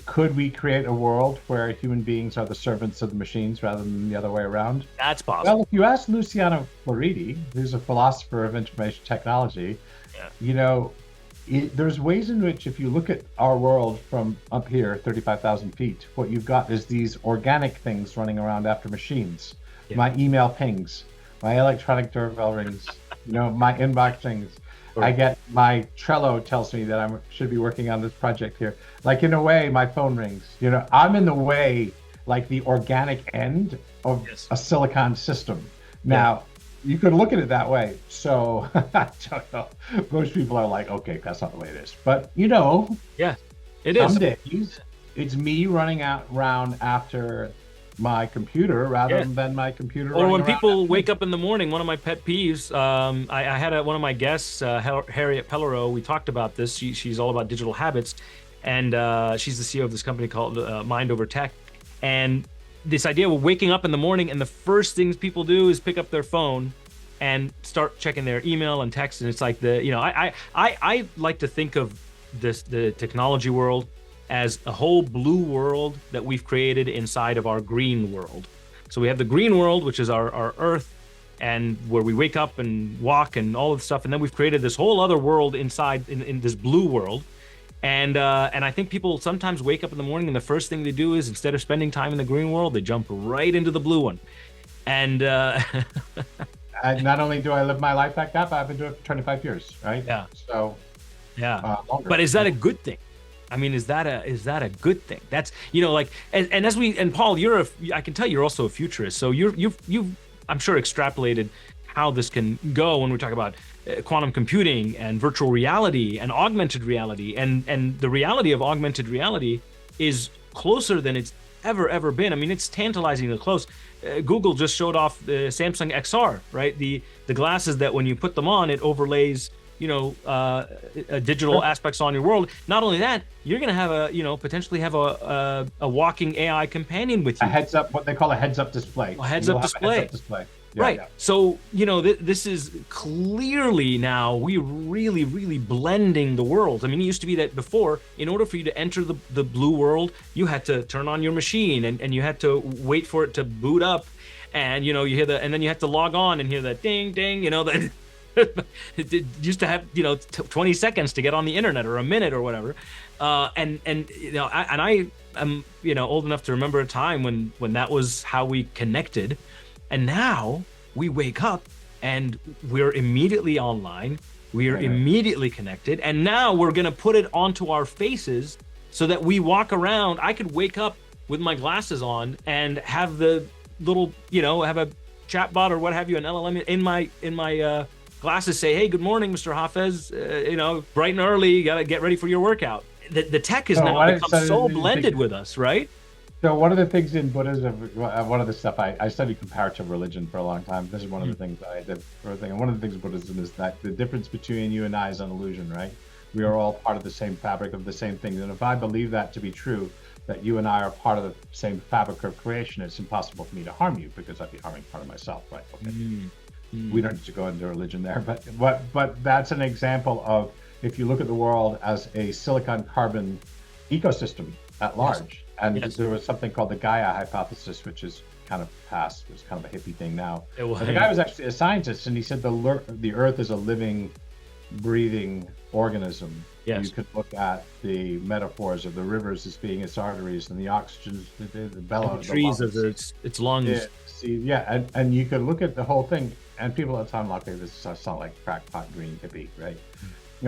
Could we create a world where human beings are the servants of the machines rather than the other way around? That's possible. Well, if you ask Luciano Floridi, who's a philosopher of information technology, there's ways in which, if you look at our world from up here, 35,000 feet, what you've got is these organic things running around after machines. Yeah. My email pings, my electronic doorbell rings, my inbox things. I get my Trello tells me that I should be working on this project here. Like, in a way, my phone rings. I'm in the way, like the organic end of a silicon system. Now, you could look at it that way. So I don't know. Most people are like, okay, that's not the way it is. But it is. Some days it's me running around after my computer rather than my computer. Or when people wake up in the morning, one of my pet peeves. I had one of my guests, Harriet Pellereau. We talked about this. She's all about digital habits, and she's the CEO of this company called Mind Over Tech. And this idea of waking up in the morning and the first things people do is pick up their phone and start checking their email and text. And it's like I like to think of the technology world as a whole blue world that we've created inside of our green world. So we have the green world, which is our earth, and where we wake up and walk and all of the stuff. And then we've created this whole other world inside in this blue world. And I think people sometimes wake up in the morning and the first thing they do is, instead of spending time in the green world, they jump right into the blue one. And not only do I live my life like that, but I've been doing it for 25 years, right? Yeah. So longer. But is that a good thing? Is that a good thing? That's and Paul, I can tell you're also a futurist. So you've I'm sure extrapolated how this can go when we talk about quantum computing and virtual reality and augmented reality, and the reality of augmented reality is closer than it's ever been. It's tantalizingly close. Google just showed off the Samsung XR, right? The glasses that when you put them on, it overlays digital aspects on your world. Not only that, you're going to have potentially have a walking AI companion with you. A heads up, what they call a heads up display. A heads up display. Right. So, this is clearly now we really blending the world. I mean, it used to be that before, in order for you to enter the blue world, you had to turn on your machine and you had to wait for it to boot up. And, you hear and then you have to log on and hear that ding, ding, that it used to have, 20 seconds to get on the internet or a minute or whatever. I am, old enough to remember a time when that was how we connected. And now we wake up and we're immediately online. We are immediately connected. And now we're going to put it onto our faces so that we walk around. I could wake up with my glasses on and have the little, have a chat bot or what have you, an LLM in my glasses say, hey, good morning, Mr. Hafez. Bright and early, you got to get ready for your workout. The tech has now become so blended with us, right? So one of the things in Buddhism, one of the stuff I studied comparative religion for a long time. This is one of the things that I did for a thing. And one of the things in Buddhism is that the difference between you and I is an illusion, right? We are all part of the same fabric of the same thing. And if I believe that to be true, that you and I are part of the same fabric of creation, it's impossible for me to harm you because I'd be harming part of myself, right? Okay. We don't need to go into religion there, but that's an example of, if you look at the world as a silicon carbon ecosystem at large. And there was something called the Gaia hypothesis, which is kind of past. It was kind of a hippie thing now. But the guy was actually a scientist, and he said the Earth is a living, breathing organism. You could look at the metaphors of the rivers as being its arteries, and the oxygen, the bellow, the trees as its lungs. And you could look at the whole thing, and people at the time like, this sound like crackpot green hippie, right?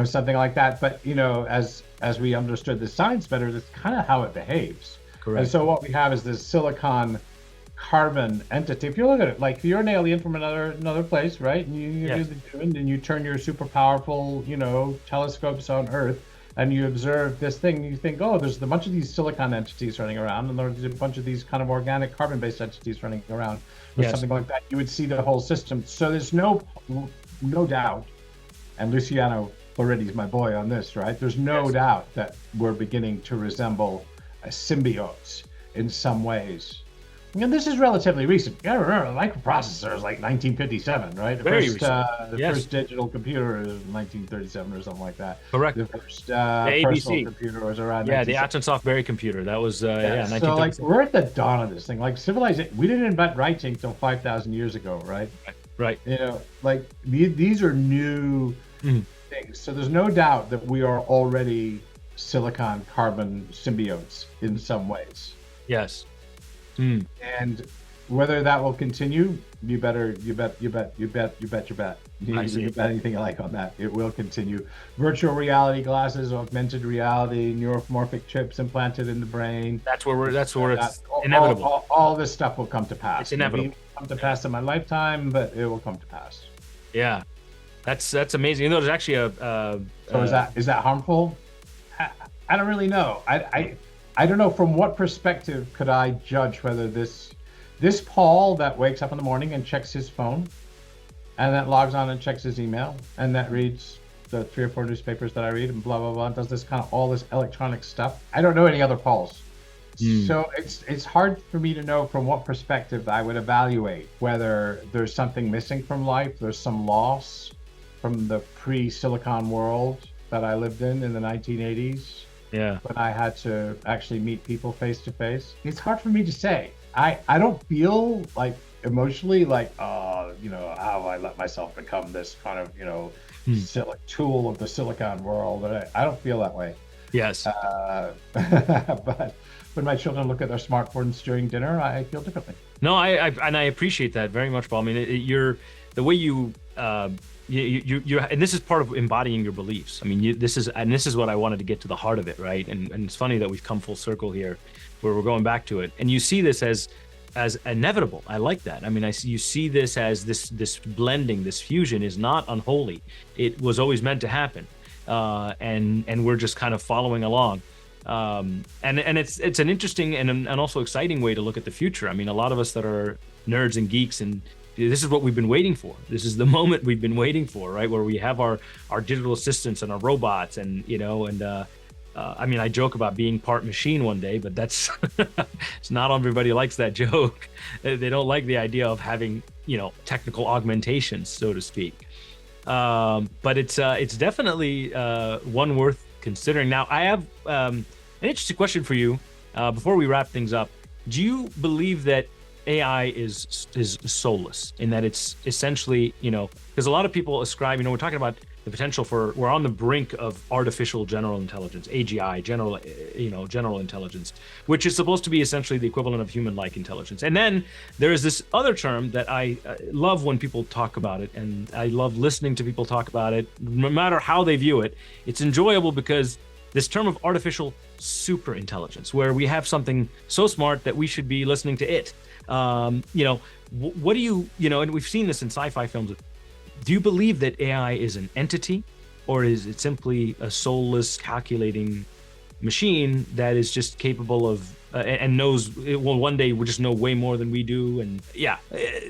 Something like that. But as we understood the science better, that's kind of how it behaves. Correct. And so what we have is this silicon carbon entity. If you look at it, like you're an alien from another place, right? And you do the doing, and you turn your super powerful, telescopes on Earth, and you observe this thing, and you think, oh, there's a bunch of these silicon entities running around, and there's a bunch of these kind of organic carbon-based entities running around, or something like that. You would see the whole system. So there's no doubt, and Luciano Floridi's my boy on this, right? There's no doubt that we're beginning to resemble a symbiotes in some ways. And this is relatively recent. You gotta remember, the microprocessor is like 1957, right? The first digital computer is 1937 or something like that. Correct. The first personal computer was around. The Atkinsoft Berry computer. That was 1937. So like we're at the dawn of this thing. Like civilization, we didn't invent writing until 5,000 years ago, right? Right. Like these are new things. So there's no doubt that we are already silicon carbon symbiotes in some ways. Yes. And whether that will continue, you bet your bet. You bet anything you like on that. It will continue. Virtual reality glasses, augmented reality, neuromorphic chips implanted in the brain. That's where it's inevitable. All this stuff will come to pass. It's inevitable. Maybe it won't come to pass in my lifetime, but it will come to pass. Yeah. That's amazing. You know, there's actually So is that harmful? I don't really know. I don't know from what perspective could I judge whether this Paul that wakes up in the morning and checks his phone, and that logs on and checks his email, and that reads the 3 or 4 newspapers that I read, and blah blah blah, does this kind of all this electronic stuff. I don't know any other Pauls. So it's hard for me to know from what perspective I would evaluate whether there's something missing from life, there's some loss from the pre-silicon world that I lived in the 1980s. Yeah. When I had to actually meet people face to face. It's hard for me to say. I don't feel like emotionally like, how I let myself become this kind of, tool of the silicon world. I don't feel that way. Yes. But when my children look at their smartphones during dinner, I feel differently. No, I appreciate that very much, Paul. I mean, you're the way you and this is part of embodying your beliefs. I mean, this is what I wanted to get to the heart of it, right? And it's funny that we've come full circle here, where we're going back to it. And you see this as inevitable. I like that. I mean, you see this as this blending, this fusion is not unholy. It was always meant to happen, and we're just kind of following along. And it's an interesting and also exciting way to look at the future. I mean, a lot of us that are nerds and geeks, and this is what we've been waiting for. This is the moment we've been waiting for, right? Where we have our digital assistants and our robots, and I mean, I joke about being part machine one day, but that's it's not everybody likes that joke. They don't like the idea of having, technical augmentations, so to speak. But it's definitely one worth considering. Now, I have an interesting question for you before we wrap things up. Do you believe that AI is soulless, in that it's essentially, because a lot of people ascribe, we're talking about the potential we're on the brink of artificial general intelligence, AGI, general intelligence, which is supposed to be essentially the equivalent of human-like intelligence. And then there is this other term that I love when people talk about it, and I love listening to people talk about it, no matter how they view it. It's enjoyable because this term of artificial superintelligence, where we have something so smart that we should be listening to it. What do you, and we've seen this in sci-fi films. Do you believe that AI is an entity, or is it simply a soulless calculating machine that is just capable of and knows, it will one day will just know way more than we do? And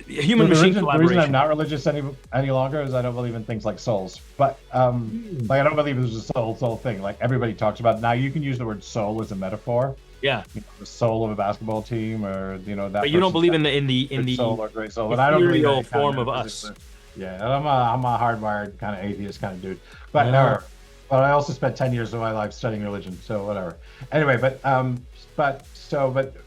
human machine collaboration. The reason I'm not religious any longer is I don't believe in things like souls. But I don't believe there's a soul thing. Like everybody talks about it. Now, you can use the word soul as a metaphor. Yeah, the soul of a basketball team, or that. But you don't believe in the soul or great soul. But I don't believe in form of us. Yeah, I'm a hardwired kind of atheist kind of dude. But I also spent 10 years of my life studying religion, so whatever. Anyway, but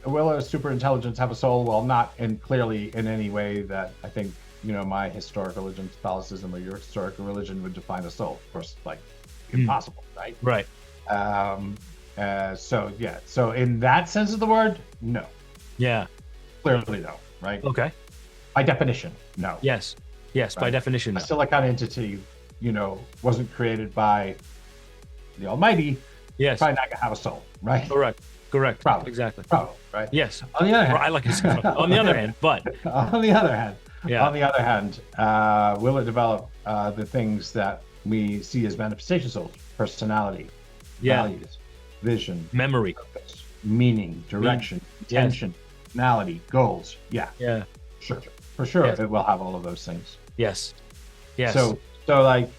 will a superintelligence have a soul? Well, not clearly in any way that I think my historic religion, Catholicism, or your historical religion would define a soul. Of course, like impossible, right? Right. So in that sense of the word, no. Yeah. Clearly no, right? Okay. By definition, no. Yes, right? By definition, no. A silicon entity, wasn't created by the Almighty. Yes. Probably not gonna have a soul, right? Correct. Probably. Exactly. Probably, right? Yes. On the other hand, I like it. On the other hand, but on the other hand, will it develop the things that we see as manifestation souls? Personality, values, vision, memory, purpose, meaning, direction, intention, personality, goals. Yeah. Sure. For sure, it will have all of those things. Yes. So like,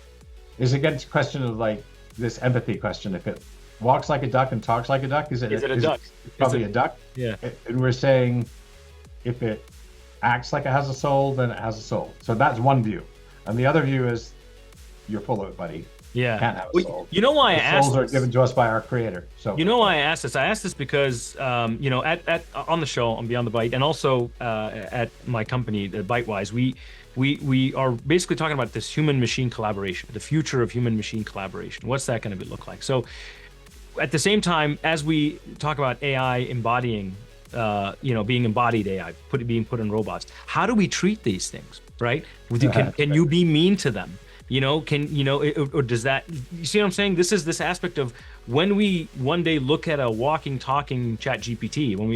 is it against the question of like this empathy question? If it walks like a duck and talks like a duck, is it a duck? Probably a duck. Yeah. And we're saying if it acts like it has a soul, then it has a soul. So that's one view. And the other view is you're full of it, buddy. Yeah. Can't have a soul. You know why I asked souls are given to us by our creator. So you know why I asked this? I asked this because on the show on Beyond the Byte, and also at my company, Bytewise, we are basically talking about this human machine collaboration, the future of human machine collaboration. What's that going to look like? So at the same time, as we talk about AI embodying, being embodied AI, being put in robots, how do we treat these things, right? Can you be mean to them? Or does that, you see what I'm saying? This is this aspect of when we one day look at a walking, talking chat GPT, when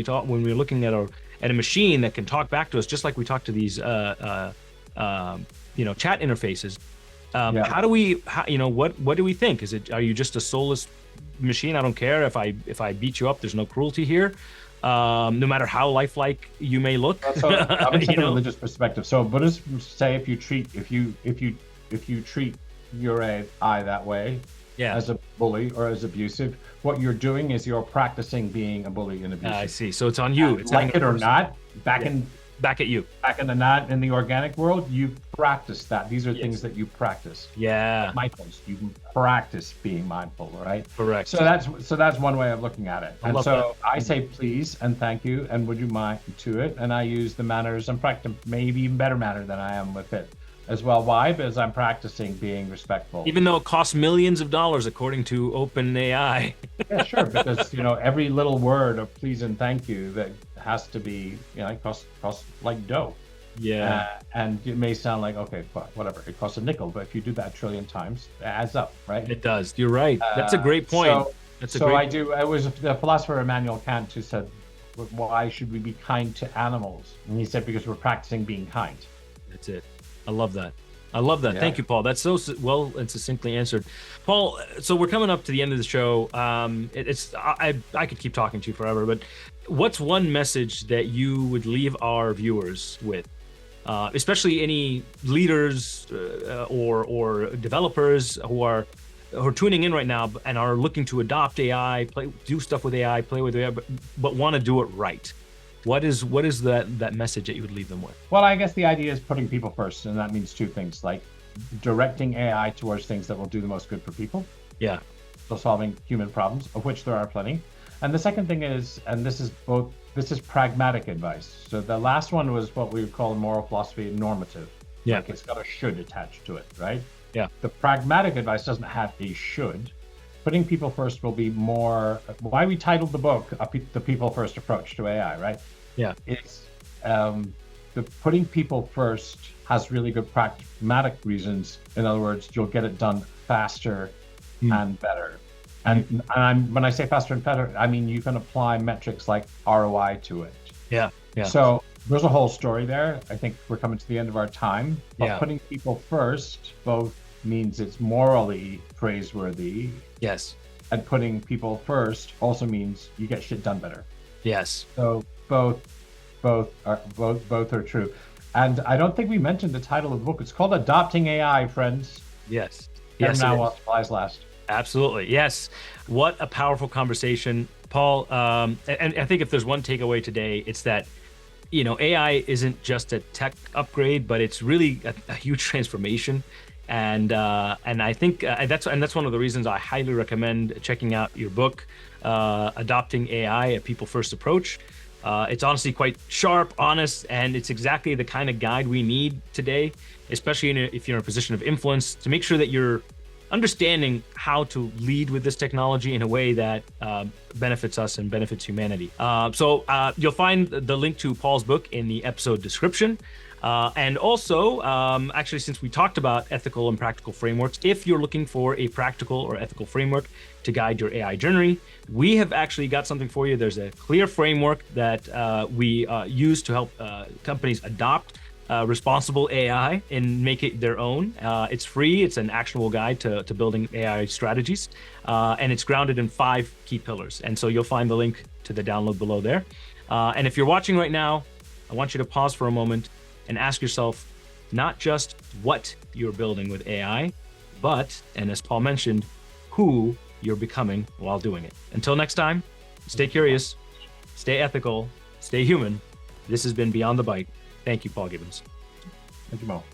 we're looking at a machine that can talk back to us, just like we talk to these, chat interfaces. How do we, what do we think? Are you just a soulless machine? I don't care if I beat you up, there's no cruelty here. No matter how lifelike you may look. So I'm from a religious perspective. So Buddhists say if you treat your AI that way, as a bully or as abusive, what you're doing is you're practicing being a bully and abusive. I see. So it's on you. It's like it or not, back at you. Back in the organic world, you practice that. These are things that you practice. Yeah. Mindfulness. You practice being mindful, right? Correct. So that's one way of looking at it. And so that. I say please and thank you and would you mind to it, and I use the manners and practice maybe even better manner than I am with it as well. Why? Because I'm practicing being respectful. Even though it costs millions of dollars, according to OpenAI. Yeah, sure. Because every little word of please and thank you that has to be, it costs like dough. Yeah. And it may sound like okay, whatever. It costs a nickel, but if you do that 1 trillion times, it adds up, right? It does. You're right. That's a great point. It was the philosopher Immanuel Kant who said, "Why should we be kind to animals?" And he said, "Because we're practicing being kind." That's it. I love that. Yeah. Thank you, Paul. That's so well and succinctly answered. Paul, so we're coming up to the end of the show. I could keep talking to you forever, but what's one message that you would leave our viewers with, especially any leaders or developers who are who are tuning in right now and are looking to adopt AI, do stuff with AI, play with AI, but want to do it right, what is that message that you would leave them with? Well, I guess the idea is putting people first, and that means two things, like directing AI towards things that will do the most good for people. Yeah. So solving human problems, of which there are plenty. And the second thing is, and this is pragmatic advice. So the last one was what we would call in moral philosophy normative. Yeah. Like it's got a should attached to it, right? Yeah. The pragmatic advice doesn't have a should. Putting people first will be more, why we titled the book, The People First Approach to AI, right? Yeah. It's the putting people first has really good pragmatic reasons. In other words, you'll get it done faster and better. And when I say faster and better, I mean you can apply metrics like ROI to it. Yeah. Yeah. So there's a whole story there. I think we're coming to the end of our time. But putting people first both means it's morally praiseworthy. Yes. And putting people first also means you get shit done better. Yes. So both are true. And I don't think we mentioned the title of the book. It's called Adopting AI, friends. Yes. Yes. Now what flies last. Absolutely. Yes. What a powerful conversation, Paul. And I think if there's one takeaway today, it's that, AI isn't just a tech upgrade, but it's really a huge transformation. And I think that's one of the reasons I highly recommend checking out your book, Adopting AI, A People First Approach. It's honestly quite sharp, honest, and it's exactly the kind of guide we need today, especially if you're in a position of influence, to make sure that you're understanding how to lead with this technology in a way that benefits us and benefits humanity. So you'll find the link to Paul's book in the episode description. And also, actually, since we talked about ethical and practical frameworks, if you're looking for a practical or ethical framework to guide your AI journey, we have actually got something for you. There's a clear framework that we use to help companies adopt responsible AI and make it their own. It's free. It's an actionable guide to building AI strategies. And it's grounded in 5 key pillars. And so you'll find the link to the download below there. And if you're watching right now, I want you to pause for a moment and ask yourself not just what you're building with AI, but, and as Paul mentioned, who you're becoming while doing it. Until next time, stay curious, stay ethical, stay human. This has been Beyond the Byte. Thank you, Paul Gibbons. Thank you, Mo.